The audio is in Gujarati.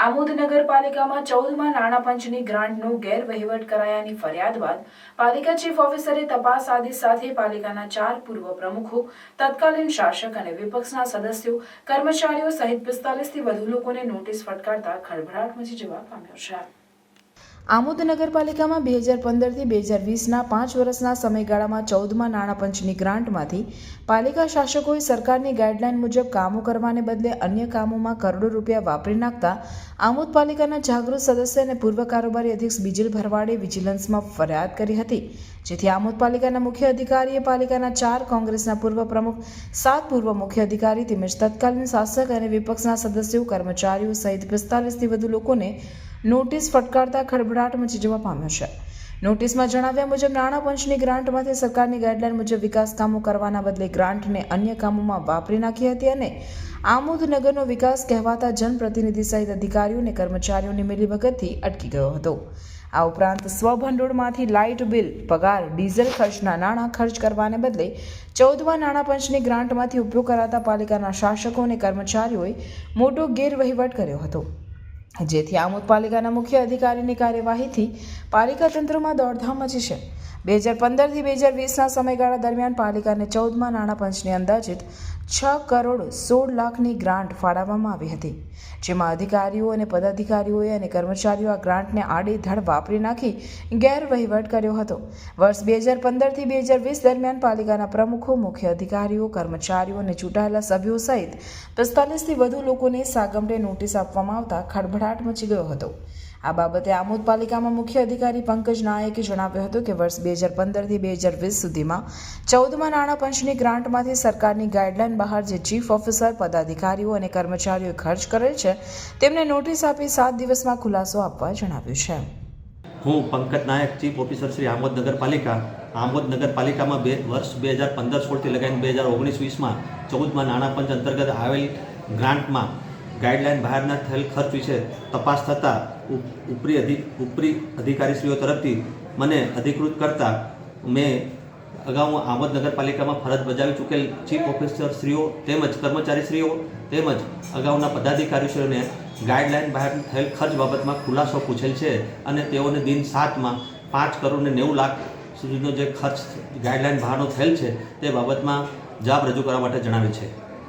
આમોદ નગરપાલિકામાં 14મા નાણાં પંચની ગ્રાન્ટનો ગેરવહીવટ કરાયાની ફરિયાદ બાદ પાલિકા ચીફ ઓફિસરે તપાસ આદેશ સાથે પાલિકાના 4 પૂર્વ પ્રમુખો, તત્કાલીન શાસક અને વિપક્ષના સદસ્યો, કર્મચારીઓ સહિત 45થી વધુ લોકોને નોટિસ ફટકારતા ખળભળાટ મચી જવા પામ્યો છે। આમોદ નગરપાલિકામાં 2015થી 2020ના 5 વર્ષના સમયગાળામાં 14મા નાણાં પંચની ગ્રાન્ટમાંથી પાલિકા શાસકોએ સરકારની ગાઈડલાઈન મુજબ કામો કરવાને બદલે અન્ય કામોમાં કરોડો રૂપિયા વાપરી નાખતા આમોદ પાલિકાના જાગૃત સદસ્ય અને પૂર્વ કારોબારી અધ્યક્ષ બીજલ ભરવાડે વિજિલન્સમાં ફરિયાદ કરી હતી, જેથી આમોદ પાલિકાના મુખ્ય અધિકારીએ પાલિકાના 4 કોંગ્રેસના પૂર્વ પ્રમુખ, 7 પૂર્વ મુખ્ય અધિકારી તેમજ તત્કાલીન શાસક અને વિપક્ષના સદસ્યો, કર્મચારીઓ સહિત 45થી વધુ લોકોને નોટિસ ફટકારતા ખળભળાટ મચી જવા પામ્યો છે। નોટિસમાં જણાવ્યા મુજબ નાણાં પંચની ગ્રાન્ટમાંથી સરકારની ગાઈડલાઈન મુજબ વિકાસ કામો કરવાના બદલે ગ્રાન્ટને અન્ય કામોમાં વાપરી નાખી હતી અને આમોદ નગરનો વિકાસ કહેવાતા જનપ્રતિનિધિ સહિત અધિકારીઓ અને કર્મચારીઓની મિલીભગતથી અટકી ગયો હતો। આ ઉપરાંત સ્વભંડોળમાંથી લાઇટ બિલ, પગાર, ડીઝલ ખર્ચના નાણાં ખર્ચ કરવાને બદલે 14મા નાણાં પંચની ગ્રાન્ટમાંથી ઉપયોગ કરાતા પાલિકાના શાસકો અને કર્મચારીઓએ મોટો ગેરવહીવટ કર્યો હતો, જેથી આમોદ પાલિકાના મુખ્ય અધિકારીની કાર્યવાહીથી પાલિકા તંત્રમાં દોડધામ મચી છે। 2015થી 2020ના સમયગાળા દરમિયાન પાલિકાને 14મા નાણાં પંચની અંદાજિત 6 કરોડ 16 લાખની ગ્રાન્ટ ફાળવવામાં આવી હતી, જેમાં અધિકારીઓ અને પદાધિકારીઓએ અને કર્મચારીઓ આ ગ્રાન્ટને આડેધડ વાપરી નાખી ગેરવહીવટ કર્યો હતો। વર્ષ 2015થી 2020 દરમિયાન પાલિકાના પ્રમુખો, મુખ્ય અધિકારીઓ, કર્મચારીઓ અને ચૂંટાયેલા સભ્યો સહિત 45થી વધુ લોકોને સાગમટે નોટિસ આપવામાં આવતા ખળભળાટ મચી ગયો હતો। આ બાબતે આમોદ પાલિકામાં મુખ્ય અધિકારી પંકજ નાયકે જણાવ્યું હતું કે વર્ષ 2015થી 2020 સુધીમાં 14મા નાણાં પંચની ગ્રાન્ટમાંથી સરકારની ગાઈડલાઈન બહાર જે ચીફ ઓફિસર, પદાધિકારીઓ અને કર્મચારીઓએ ખર્ચ કરેલ છે તેમને નોટિસ આપી 7 દિવસમાં ખુલાસો આપવા જણાવ્યું છે। હું પંકજ નાયક, ચીફ ઓફિસર શ્રી આમોદ નગરપાલિકા। આમોદ નગરપાલિકામાં વર્ષ 2015-16થી લગાવીને 2019-20માં 14મા નાણાં પંચ અંતર્ગત આવેલ ગ્રાન્ટમાં ગાઈડલાઈન બહારના થયેલ ખર્ચ વિશે તપાસ થતાં ઉપરી અધિકારીશ્રીઓ તરફથી મને અધિકૃત કરતા મેં અગાઉ આમોદ નગરપાલિકામાં ફરજ બજાવી ચૂકેલ ચીફ ઓફિસરશ્રીઓ તેમજ કર્મચારીશ્રીઓ તેમજ અગાઉના પદાધિકારીશ્રીઓને ગાઈડલાઈન બહાર થયેલ ખર્ચ બાબતમાં ખુલાસો પૂછેલ છે અને તેઓને દિન 7માં 5 કરોડ ને 90 લાખ સુધીનો જે ખર્ચ ગાઈડલાઈન બહારનો થયેલ છે તે બાબતમાં જવાબ રજૂ કરવા માટે જણાવેલ છે।